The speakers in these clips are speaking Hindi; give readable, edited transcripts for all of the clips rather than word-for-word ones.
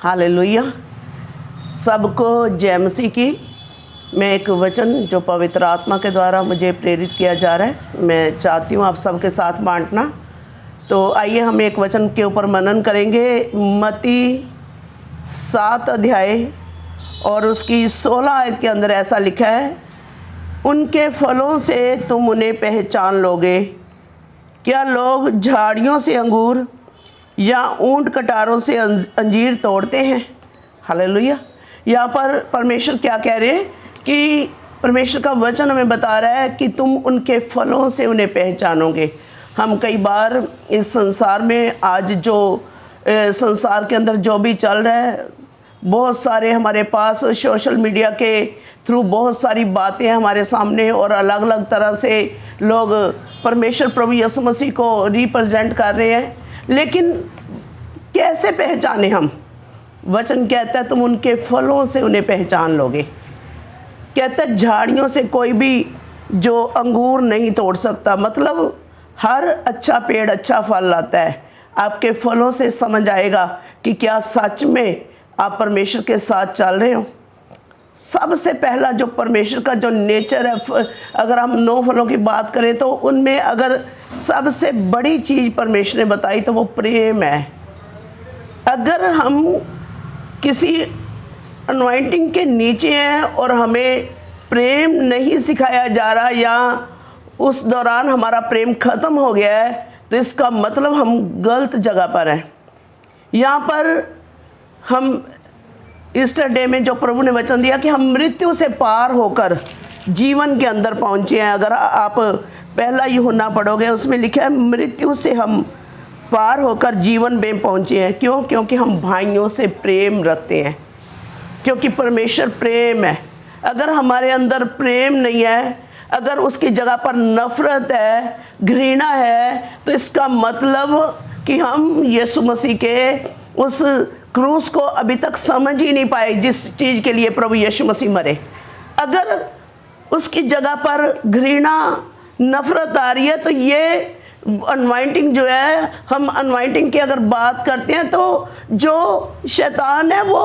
हालेलुया। सबको जय मसीह की। मैं एक वचन जो पवित्र आत्मा के द्वारा मुझे प्रेरित किया जा रहा है, मैं चाहती हूँ आप सबके साथ बांटना। तो आइए हम एक वचन के ऊपर मनन करेंगे। मत्ती 7 अध्याय और उसकी 16 आयत के अंदर ऐसा लिखा है, उनके फलों से तुम उन्हें पहचान लोगे। क्या लोग झाड़ियों से अंगूर या ऊंट कटारों से अंजीर तोड़ते हैं? हालेलुया। यहाँ पर परमेश्वर क्या कह रहे हैं कि परमेश्वर का वचन हमें बता रहा है कि तुम उनके फलों से उन्हें पहचानोगे। हम कई बार इस संसार में आज जो संसार के अंदर जो भी चल रहा है, बहुत सारे हमारे पास सोशल मीडिया के थ्रू बहुत सारी बातें हमारे सामने और अलग अलग तरह से लोग परमेश्वर प्रभु यीशु मसीह को रिप्रेजेंट कर रहे हैं। लेकिन कैसे पहचाने हम? वचन कहता है तुम उनके फलों से उन्हें पहचान लोगे। कहता है झाड़ियों से कोई भी जो अंगूर नहीं तोड़ सकता। मतलब हर अच्छा पेड़ अच्छा फल लाता है। आपके फलों से समझ आएगा कि क्या सच में आप परमेश्वर के साथ चल रहे हो। सबसे पहला जो परमेश्वर का जो नेचर है, अगर हम 9 फलों की बात करें तो उनमें अगर सबसे बड़ी चीज़ परमेश्वर ने बताई तो वो प्रेम है। अगर हम किसी अनॉइंटिंग के नीचे हैं और हमें प्रेम नहीं सिखाया जा रहा या उस दौरान हमारा प्रेम ख़त्म हो गया है, तो इसका मतलब हम गलत जगह पर हैं। यहाँ पर हम ईस्टर डे में जो प्रभु ने वचन दिया कि हम मृत्यु से पार होकर जीवन के अंदर पहुँचे हैं। अगर आप पहला यूहन्ना पढ़ोगे, उसमें लिखा है मृत्यु से हम पार होकर जीवन में पहुँचे हैं। क्यों? क्योंकि हम भाइयों से प्रेम रखते हैं, क्योंकि परमेश्वर प्रेम है। अगर हमारे अंदर प्रेम नहीं है, अगर उसकी जगह पर नफ़रत है, घृणा है, तो इसका मतलब कि हम यीशु मसीह के उस क्रूस को अभी तक समझ ही नहीं पाए जिस चीज़ के लिए प्रभु यीशु मसीह मरे। अगर उसकी जगह पर घृणा नफ़रत आ रही है तो ये अनवाइंटिंग जो है, हम अनवाइंटिंग की अगर बात करते हैं तो जो शैतान है वो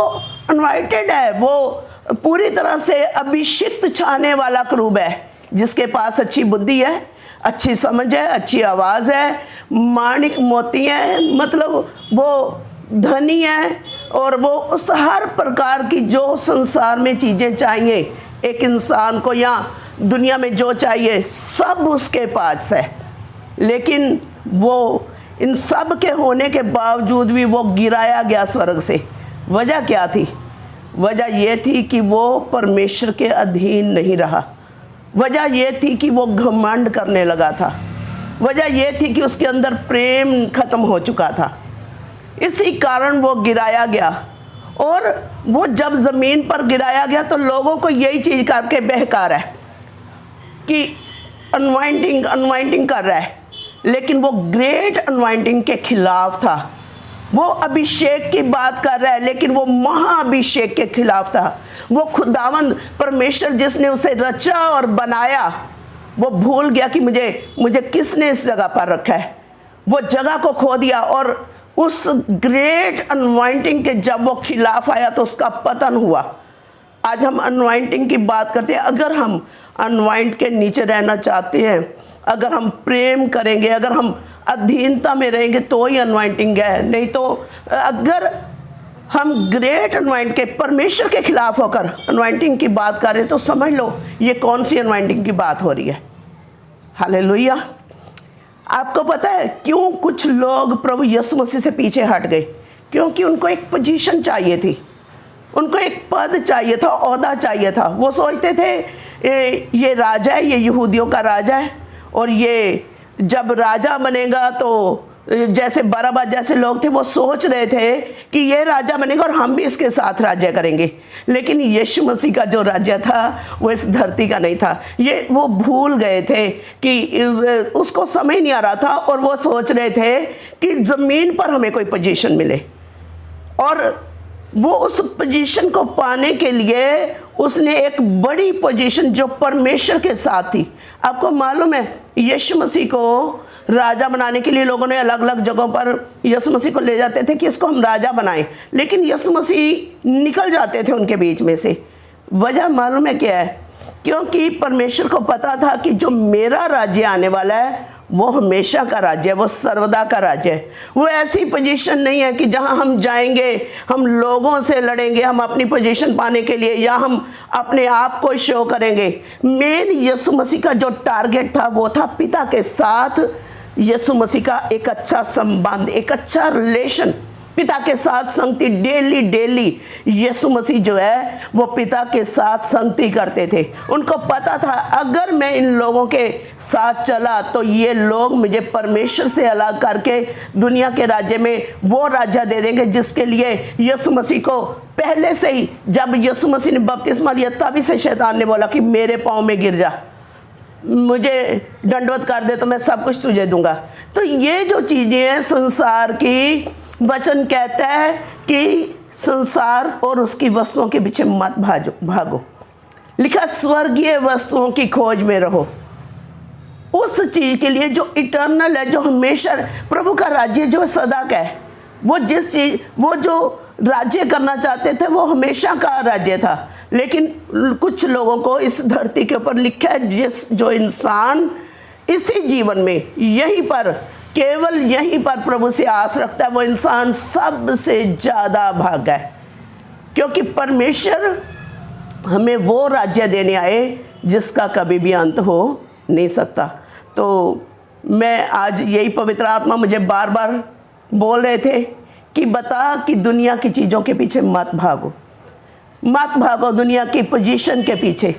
अनवाइटेड है, वो पूरी तरह से अभिषिक्त छाने वाला क्रूब है, जिसके पास अच्छी बुद्धि है, अच्छी समझ है, अच्छी आवाज़ है, माणिक मोती है, मतलब वो धनी है और वो उस हर प्रकार की जो संसार में चीज़ें चाहिए एक इंसान को या दुनिया में जो चाहिए सब उसके पास है। लेकिन वो इन सब के होने के बावजूद भी वो गिराया गया स्वर्ग से। वजह क्या थी? वजह ये थी कि वो परमेश्वर के अधीन नहीं रहा। वजह ये थी कि वो घमंड करने लगा था। वजह ये थी कि उसके अंदर प्रेम खत्म हो चुका था। इसी कारण वो गिराया गया। और वो जब ज़मीन पर गिराया गया तो लोगों को यही चीज़ करके बहका रहा है कि अनवाइंटिंग कर रहा है, लेकिन वो ग्रेट अनवाइंटिंग के खिलाफ था। वो अभिषेक की बात कर रहा है, लेकिन वो महाअभिषेक के खिलाफ था। वो खुदावंद परमेश्वर जिसने उसे रचा और बनाया, वो भूल गया कि मुझे किसने इस जगह पर रखा है। वो जगह को खो दिया और उस ग्रेट अनवाइंटिंग के जब वो खिलाफ आया तो उसका पतन हुआ। आज हम अनवाइंटिंग की बात करते हैं। अगर हम अनवाइंट के नीचे रहना चाहते हैं, अगर हम प्रेम करेंगे, अगर हम अधीनता में रहेंगे तो ही अनवाइंटिंग है। नहीं तो अगर हम ग्रेट अनवाइंट के परमेश्वर के खिलाफ होकर अनवाइंटिंग की बात करें तो समझ लो ये कौन सी अनवाइंटिंग की बात हो रही है। हालेलुया। आपको पता है क्यों कुछ लोग प्रभु यीशु मसीह से पीछे हट गए? क्योंकि उनको एक पोजीशन चाहिए थी, उनको एक पद चाहिए था, ओहदा चाहिए था। वो सोचते थे ये राजा है, ये यहूदियों का राजा है, और ये जब राजा बनेगा तो जैसे बरअब्बा जैसे लोग थे वो सोच रहे थे कि ये राजा बनेगा और हम भी इसके साथ राज्य करेंगे। लेकिन यीशु मसीह का जो राज्य था वो इस धरती का नहीं था। ये वो भूल गए थे कि उसको समझ नहीं आ रहा था, और वो सोच रहे थे कि ज़मीन पर हमें कोई पोजीशन मिले। और वो उस पोजीशन को पाने के लिए उसने एक बड़ी पोजीशन जो परमेश्वर के साथ थी। आपको मालूम है यीशु मसीह को राजा बनाने के लिए लोगों ने अलग अलग जगहों पर यीशु मसीह को ले जाते थे कि इसको हम राजा बनाएं, लेकिन यीशु मसीह निकल जाते थे उनके बीच में से। वजह मालूम है क्या है? क्योंकि परमेश्वर को पता था कि जो मेरा राज्य आने वाला है वो हमेशा का राज्य है, वो सर्वदा का राज्य है। वो ऐसी पोजीशन नहीं है कि जहां हम जाएंगे, हम लोगों से लड़ेंगे हम अपनी पोजीशन पाने के लिए, या हम अपने आप को शो करेंगे। मेन यीशु मसीह का जो टारगेट था वो था पिता के साथ यीशु मसीह का एक अच्छा संबंध, एक अच्छा रिलेशन, पिता के साथ संगति। डेली यीशु मसीह जो है वो पिता के साथ संगति करते थे। उनको पता था अगर मैं इन लोगों के साथ चला तो ये लोग मुझे परमेश्वर से अलग करके दुनिया के राज्य में वो राज्य दे देंगे जिसके लिए यीशु मसीह को पहले से ही, जब यीशु मसीह ने बपतिस्मा लिया तभी से शैतान ने बोला कि मेरे पाँव में गिर जा, मुझे दंडवत कर दे तो मैं सब कुछ तुझे दूंगा। तो ये जो चीज़ें हैं संसार की, वचन कहता है कि संसार और उसकी वस्तुओं के पीछे मत भागो। लिखा स्वर्गीय वस्तुओं की खोज में रहो, उस चीज़ के लिए जो इटर्नल है, जो हमेशा प्रभु का राज्य जो सदा का है। वो वो जो राज्य करना चाहते थे वो हमेशा का राज्य था। लेकिन कुछ लोगों को इस धरती के ऊपर लिखा है जो इंसान इसी जीवन में यहीं पर, केवल यहीं पर प्रभु से आस रखता है, वो इंसान सबसे ज़्यादा भागा है। क्योंकि परमेश्वर हमें वो राज्य देने आए जिसका कभी भी अंत हो नहीं सकता। तो मैं आज यही पवित्र आत्मा मुझे बार बार बोल रहे थे कि बता कि दुनिया की चीज़ों के पीछे मत भागो, मत भागो दुनिया की पोजीशन के पीछे।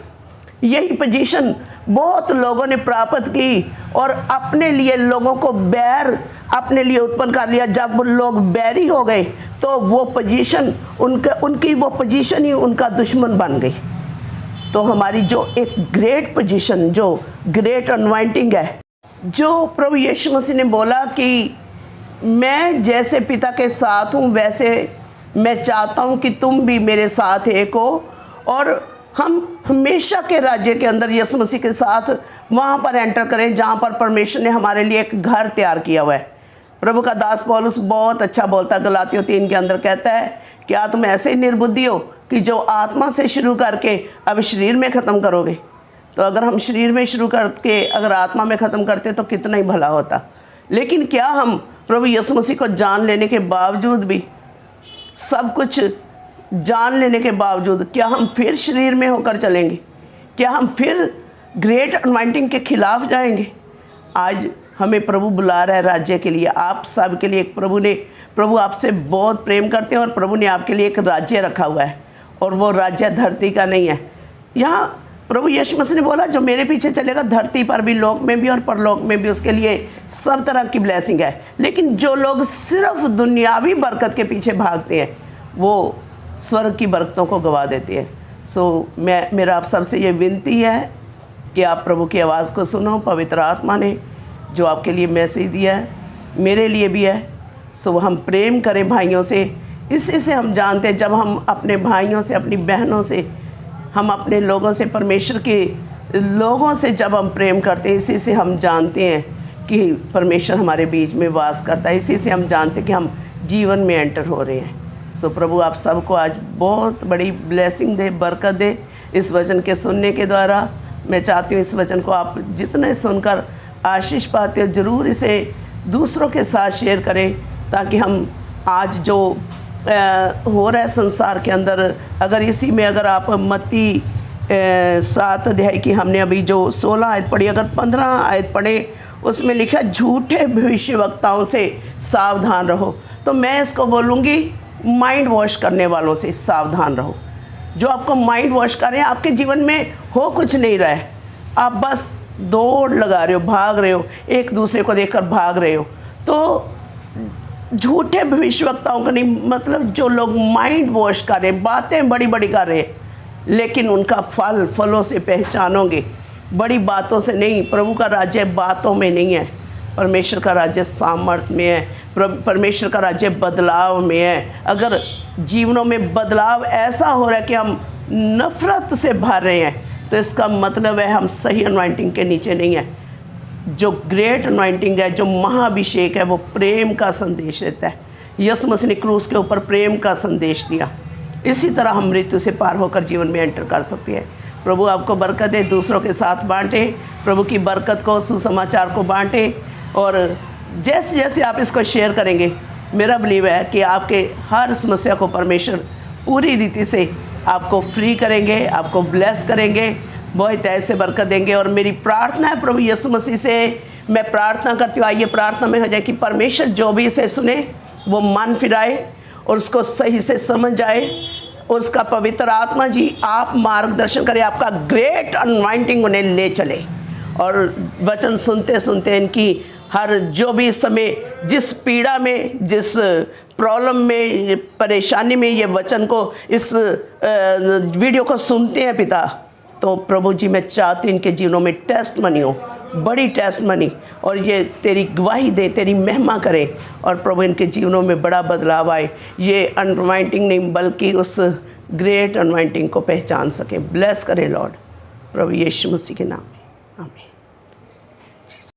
यही पोजीशन बहुत लोगों ने प्राप्त की और अपने लिए लोगों को बैर अपने लिए उत्पन्न कर लिया। जब लोग बैरी हो गए तो वो पोजीशन उनकी वो पोजीशन ही उनका दुश्मन बन गई। तो हमारी जो एक ग्रेट पोजीशन, जो ग्रेट अनवाइंटिंग है, जो प्रभु यीशु मसीह ने बोला कि मैं जैसे पिता के साथ हूँ वैसे मैं चाहता हूँ कि तुम भी मेरे साथ एक हो, और हम हमेशा के राज्य के अंदर यीशु मसीह के साथ वहाँ पर एंटर करें जहाँ पर परमेश्वर ने हमारे लिए एक घर तैयार किया हुआ है। प्रभु का दास पौलुस बहुत अच्छा बोलता है, गलातियों 3 के अंदर कहता है क्या तुम ऐसे ही निर्बुद्धि हो कि जो आत्मा से शुरू करके अब शरीर में ख़त्म करोगे। तो अगर हम शरीर में शुरू करके अगर आत्मा में ख़त्म करते तो कितना ही भला होता। लेकिन क्या हम प्रभु यीशु मसीह को जान लेने के बावजूद भी, सब कुछ जान लेने के बावजूद, क्या हम फिर शरीर में होकर चलेंगे? क्या हम फिर ग्रेट अनवाइंटिंग के खिलाफ जाएंगे? आज हमें प्रभु बुला रहा है राज्य के लिए, आप सब के लिए। प्रभु आपसे बहुत प्रेम करते हैं और प्रभु ने आपके लिए एक राज्य रखा हुआ है, और वो राज्य धरती का नहीं है। यहाँ प्रभु यीशु मसीह ने बोला जो मेरे पीछे चलेगा धरती पर भी, लोक में भी और परलोक में भी उसके लिए सब तरह की ब्लेसिंग है। लेकिन जो लोग सिर्फ दुनियावी बरकत के पीछे भागते हैं वो स्वर्ग की बरकतों को गवा देती है। मेरा आप सबसे ये विनती है कि आप प्रभु की आवाज़ को सुनो। पवित्र आत्मा ने जो आपके लिए मैसेज दिया है मेरे लिए भी है। हम प्रेम करें भाइयों से। इसी से हम जानते हैं, जब हम अपने भाइयों से, अपनी बहनों से, हम अपने लोगों से, परमेश्वर के लोगों से जब हम प्रेम करते हैं, इसी से हम जानते हैं कि परमेश्वर हमारे बीच में वास करता है। इसी से हम जानते हैं कि हम जीवन में एंटर हो रहे हैं। प्रभु आप सबको आज बहुत बड़ी ब्लेसिंग दे, बरकत दे इस वचन के सुनने के द्वारा। मैं चाहती हूँ इस वचन को आप जितने सुनकर आशीष पाते हो ज़रूर इसे दूसरों के साथ शेयर करें, ताकि हम आज जो हो रहा है संसार के अंदर, अगर इसी में अगर आप मत्ती 7 अध्याय की हमने अभी जो 16 आयत पढ़ी, अगर 15 आयत पढ़े उसमें लिखा झूठे भविष्यवक्ताओं से सावधान रहो। तो मैं इसको बोलूँगी माइंड वॉश करने वालों से सावधान रहो। जो आपको माइंड वॉश कर रहे हैं, आपके जीवन में हो कुछ नहीं रहा है, आप बस दौड़ लगा रहे हो, भाग रहे हो, एक दूसरे को देखकर भाग रहे हो। तो झूठे भविष्यवक्ताओं का नहीं मतलब जो लोग माइंड वॉश कर रहे हैं, बातें बड़ी बड़ी कर रहे हैं, लेकिन उनका फलों से पहचानोगे, बड़ी बातों से नहीं। प्रभु का राज्य बातों में नहीं है, परमेश्वर का राज्य सामर्थ्य में है, परमेश्वर का राज्य बदलाव में है। अगर जीवनों में बदलाव ऐसा हो रहा है कि हम नफ़रत से भर रहे हैं, तो इसका मतलब है हम सही अनवाइंटिंग के नीचे नहीं है। जो ग्रेट अनॉइंटिंग है, जो महाअभिषेक है, वो प्रेम का संदेश देता है। यीशु मसीह ने क्रूस के ऊपर प्रेम का संदेश दिया। इसी तरह हम मृत्यु से पार होकर जीवन में एंटर कर सकते हैं। प्रभु आपको बरकत दे, दूसरों के साथ बांटें, प्रभु की बरकत को, सुसमाचार को बांटें। और जैसे जैसे आप इसको शेयर करेंगे, मेरा बिलीव है कि आपके हर समस्या को परमेश्वर पूरी रीति से आपको फ्री करेंगे, आपको ब्लेस करेंगे, बहुत ऐसे बरकत देंगे। और मेरी प्रार्थना है प्रभु यीशु मसीह से, मैं प्रार्थना करती हूँ, आइए प्रार्थना में हो जाए कि परमेश्वर जो भी इसे सुने वो मन फिराए और उसको सही से समझ जाए, और उसका पवित्र आत्मा जी आप मार्गदर्शन करें, आपका ग्रेट अनवाइंटिंग उन्हें ले चले। और वचन सुनते सुनते इनकी हर जो भी इस समय जिस पीड़ा में, जिस प्रॉब्लम में, परेशानी में ये वचन को, इस वीडियो को सुनते हैं पिता, तो प्रभु जी मैं चाहती हूँ इनके जीवनों में टेस्ट मनी हो, बड़ी टेस्ट मनी, और ये तेरी गवाही दे, तेरी महिमा करे, और प्रभु इनके जीवनों में बड़ा बदलाव आए। ये अनवाइंटिंग नहीं बल्कि उस ग्रेट अनवाइंटिंग को पहचान सके। ब्लेस करे लॉर्ड, प्रभु यीशु मसीह के नाम में, आमीन।